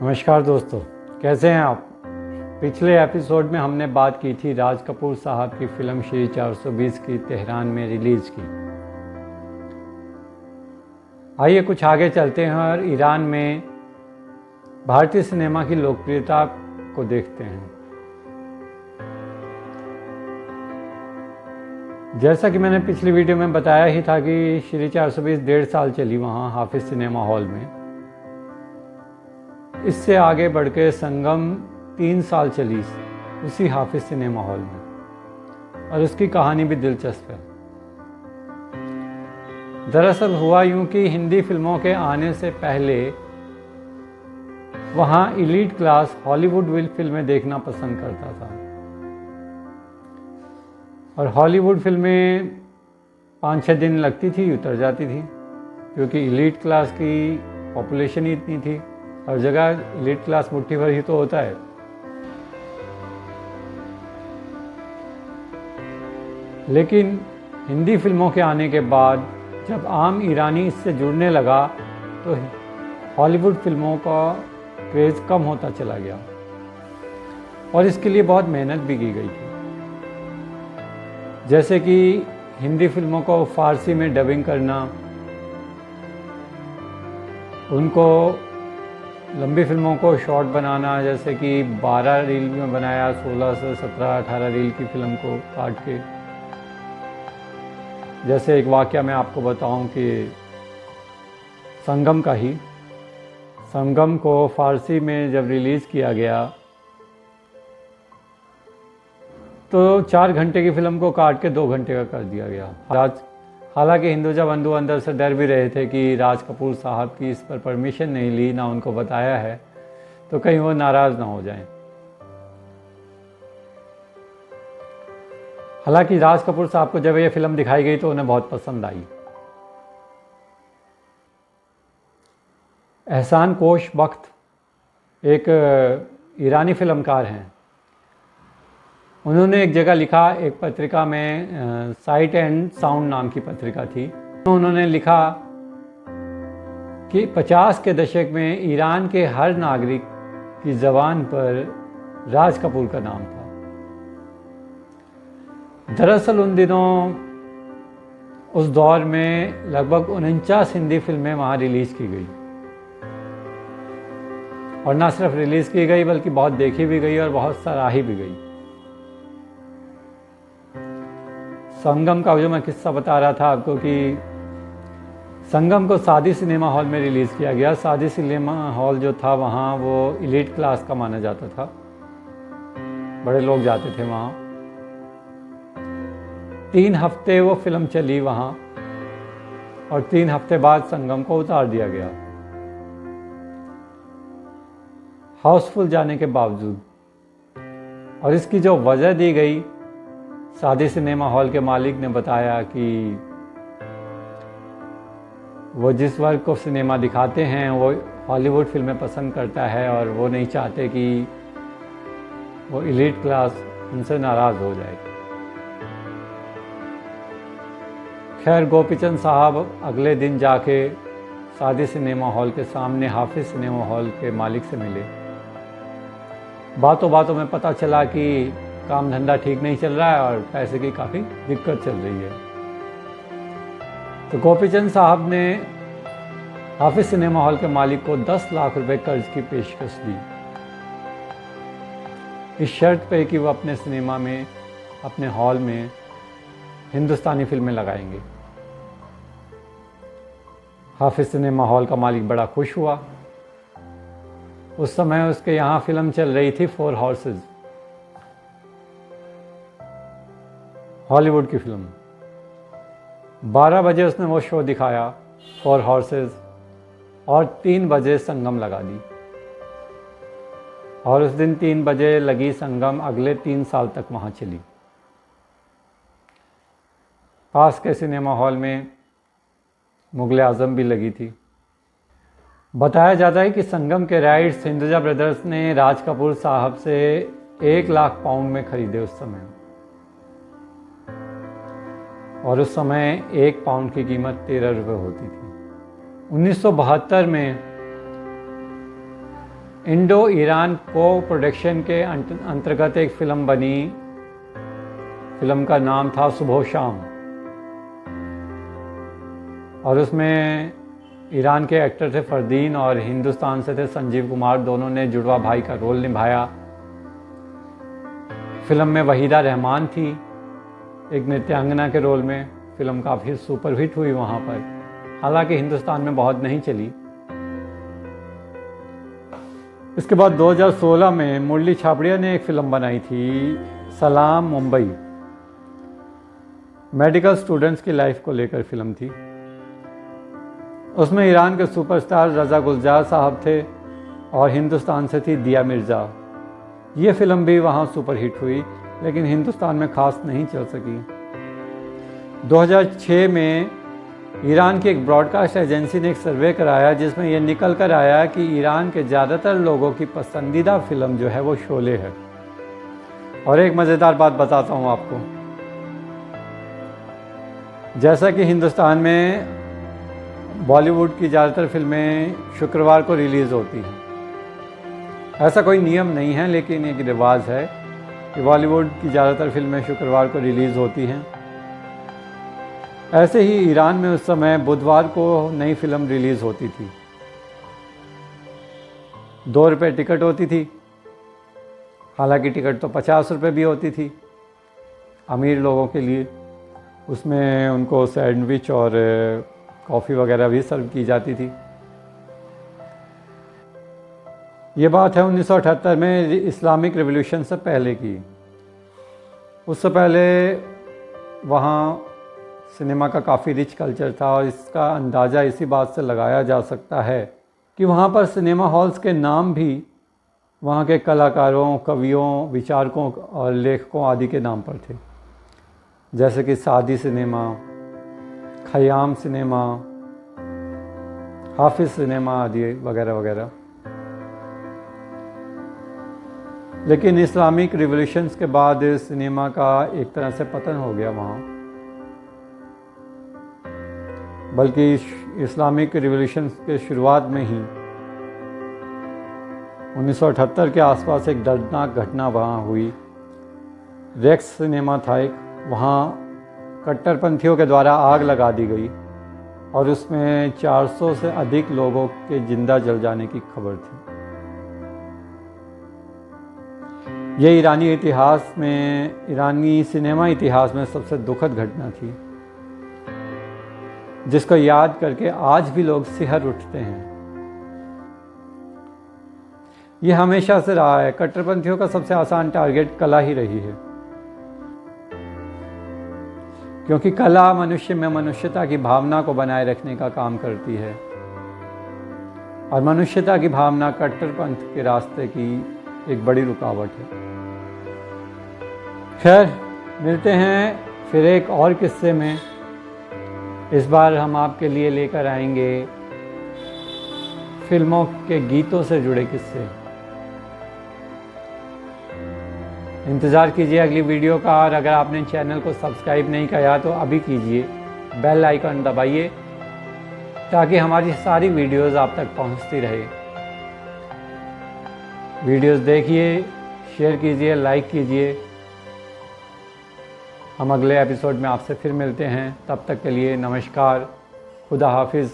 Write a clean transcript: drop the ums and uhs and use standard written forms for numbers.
नमस्कार दोस्तों, कैसे हैं आप। पिछले एपिसोड में हमने बात की थी राज कपूर साहब की फिल्म श्री 420 की तेहरान में रिलीज की। आइए कुछ आगे चलते हैं और ईरान में भारतीय सिनेमा की लोकप्रियता को देखते हैं। जैसा कि मैंने पिछली वीडियो में बताया ही था कि श्री 420 1.5 साल चली वहाँ हाफिज सिनेमा हॉल में। इससे आगे बढ़ के संगम 3 साल चली उसी हाफिज सिनेमा हॉल में, और उसकी कहानी भी दिलचस्प है। दरअसल हुआ यूं कि हिंदी फिल्मों के आने से पहले वहाँ इलीट क्लास हॉलीवुड फिल्में देखना पसंद करता था, और हॉलीवुड फिल्में 5-6 दिन लगती थी, उतर जाती थी, क्योंकि इलीट क्लास की पॉपुलेशन ही इतनी थी। हर जगह इलीट क्लास मुट्ठी भर ही तो होता है। लेकिन हिंदी फिल्मों के आने के बाद जब आम ईरानी इससे जुड़ने लगा तो हॉलीवुड फिल्मों का क्रेज़ कम होता चला गया, और इसके लिए बहुत मेहनत भी की गई थी। जैसे कि हिंदी फिल्मों को फारसी में डबिंग करना, उनको लंबी फिल्मों को शॉर्ट बनाना, जैसे कि 12 रील में बनाया, 16 से 17-18 रील की फिल्म को काट के। जैसे एक वाक़या मैं आपको बताऊं कि संगम का ही, संगम को फ़ारसी में जब रिलीज़ किया गया तो 4 घंटे की फिल्म को काट के 2 घंटे का कर दिया गया। हालांकि हिंदुजा बंधु अंदर से डर भी रहे थे कि राज कपूर साहब की इस पर परमिशन नहीं ली, ना उनको बताया है, तो कहीं वो नाराज़ ना हो जाएं। हालांकि राज कपूर साहब को जब ये फिल्म दिखाई गई तो उन्हें बहुत पसंद आई। एहसान कोश बख्त एक ईरानी फिल्मकार हैं। उन्होंने एक जगह लिखा, एक पत्रिका में, साइट एंड साउंड नाम की पत्रिका थी, उन्होंने लिखा कि 50 के दशक में ईरान के हर नागरिक की ज़बान पर राज कपूर का नाम था। दरअसल उन दिनों उस दौर में लगभग 49 हिंदी फिल्में वहाँ रिलीज़ की गई, और ना सिर्फ रिलीज़ की गई बल्कि बहुत देखी भी गई और बहुत सराही भी गई। संगम का जो मैं किस्सा बता रहा था आपको कि संगम को सादी सिनेमा हॉल में रिलीज़ किया गया। सादी सिनेमा हॉल जो था वहाँ वो इलीट क्लास का माना जाता था, बड़े लोग जाते थे वहाँ। 3 हफ्ते वो फिल्म चली वहाँ, और 3 हफ्ते बाद संगम को उतार दिया गया, हाउसफुल जाने के बावजूद। और इसकी जो वजह दी गई, सादी सिनेमा हॉल के मालिक ने बताया कि वो जिस वर्ग को सिनेमा दिखाते हैं वो हॉलीवुड फिल्में पसंद करता है, और वो नहीं चाहते कि वो इलीट क्लास उनसे नाराज़ हो जाए। खैर, गोपीचंद साहब अगले दिन जाके सादी सिनेमा हॉल के सामने हाफिज सिनेमा हॉल के मालिक से मिले। बातों बातों में पता चला कि काम धंधा ठीक नहीं चल रहा है और पैसे की काफ़ी दिक्कत चल रही है। तो गोपीचंद साहब ने हाफिज सिनेमा हॉल के मालिक को 10 लाख रुपए कर्ज की पेशकश दी, इस शर्त पे कि वो अपने सिनेमा में, अपने हॉल में हिंदुस्तानी फिल्में लगाएंगे। हाफिज सिनेमा हॉल का मालिक बड़ा खुश हुआ। उस समय उसके यहाँ फिल्म चल रही थी 4 हॉर्सेस, हॉलीवुड की फिल्म। 12 बजे उसने वो शो दिखाया 4 हॉर्सेस, और 3 बजे संगम लगा दी। और उस दिन 3 बजे लगी संगम अगले 3 साल तक वहाँ चली। पास के सिनेमा हॉल में मुगल आज़म भी लगी थी। बताया जाता है कि संगम के राइट्स हिंदुजा ब्रदर्स ने राज कपूर साहब से 1 लाख पाउंड में खरीदे उस समय, और उस समय 1 पाउंड की कीमत 13 रुपये होती थी। 1972 में इंडो ईरान को प्रोडक्शन के अंतर्गत एक फ़िल्म बनी। फिल्म का नाम था सुबह शाम, और उसमें ईरान के एक्टर थे फरदीन और हिंदुस्तान से थे संजीव कुमार। दोनों ने जुड़वा भाई का रोल निभाया। फिल्म में वहीदा रहमान थी एक नृत्यांगना के रोल में। फिल्म काफ़ी सुपरहिट हुई वहाँ पर, हालांकि हिंदुस्तान में बहुत नहीं चली। इसके बाद 2016 में मुरली छाबड़िया ने एक फ़िल्म बनाई थी सलाम मुंबई। मेडिकल स्टूडेंट्स की लाइफ को लेकर फिल्म थी। उसमें ईरान के सुपरस्टार रज़ा गुलजार साहब थे और हिंदुस्तान से थी दिया मिर्ज़ा। ये फिल्म भी वहाँ सुपरहिट हुई, लेकिन हिंदुस्तान में ख़ास नहीं चल सकी। 2006 में ईरान की एक ब्रॉडकास्ट एजेंसी ने एक सर्वे कराया, जिसमें यह निकल कर आया कि ईरान के ज़्यादातर लोगों की पसंदीदा फिल्म जो है वो शोले है। और एक मज़ेदार बात बताता हूँ आपको। जैसा कि हिंदुस्तान में बॉलीवुड की ज़्यादातर फिल्में शुक्रवार को रिलीज़ होती हैं, ऐसा कोई नियम नहीं है, लेकिन एक रिवाज है कि बॉलीवुड की ज़्यादातर फिल्में शुक्रवार को रिलीज़ होती हैं। ऐसे ही ईरान में उस समय बुधवार को नई फिल्म रिलीज़ होती थी। 2 रुपये टिकट होती थी, हालांकि टिकट तो 50 रुपये भी होती थी अमीर लोगों के लिए। उसमें उनको सैंडविच और कॉफ़ी वगैरह भी सर्व की जाती थी। ये बात है 1978 में इस्लामिक रिवॉल्यूशन से पहले की। उससे पहले वहाँ सिनेमा का काफ़ी रिच कल्चर था, और इसका अंदाज़ा इसी बात से लगाया जा सकता है कि वहाँ पर सिनेमा हॉल्स के नाम भी वहाँ के कलाकारों, कवियों, विचारकों और लेखकों आदि के नाम पर थे, जैसे कि सादी सिनेमा, खयाम सिनेमा, हाफिज सिनेमा आदि वगैरह वगैरह। लेकिन इस्लामिक रिवॉल्यूशंस के बाद सिनेमा का एक तरह से पतन हो गया वहाँ। बल्कि इस्लामिक रिवॉल्यूशंस के शुरुआत में ही 1978 के आसपास एक दर्दनाक घटना वहाँ हुई। रेक्स सिनेमा था एक, वहाँ कट्टरपंथियों के द्वारा आग लगा दी गई और उसमें 400 से अधिक लोगों के जिंदा जल जाने की खबर थी। ये ईरानी सिनेमा इतिहास में सबसे दुखद घटना थी, जिसको याद करके आज भी लोग सिहर उठते हैं। ये हमेशा से रहा है, कट्टरपंथियों का सबसे आसान टारगेट कला ही रही है, क्योंकि कला मनुष्य में मनुष्यता की भावना को बनाए रखने का काम करती है, और मनुष्यता की भावना कट्टरपंथ के रास्ते की एक बड़ी रुकावट है। खैर, मिलते हैं फिर एक और किस्से में। इस बार हम आपके लिए लेकर आएंगे फिल्मों के गीतों से जुड़े किस्से। इंतज़ार कीजिए अगली वीडियो का, और अगर आपने चैनल को सब्सक्राइब नहीं किया तो अभी कीजिए, बेल आइकन दबाइए ताकि हमारी सारी वीडियोस आप तक पहुंचती रहे। वीडियोस देखिए, शेयर कीजिए, लाइक कीजिए। हम अगले एपिसोड में आपसे फिर मिलते हैं। तब तक के लिए नमस्कार, खुदा हाफिज़।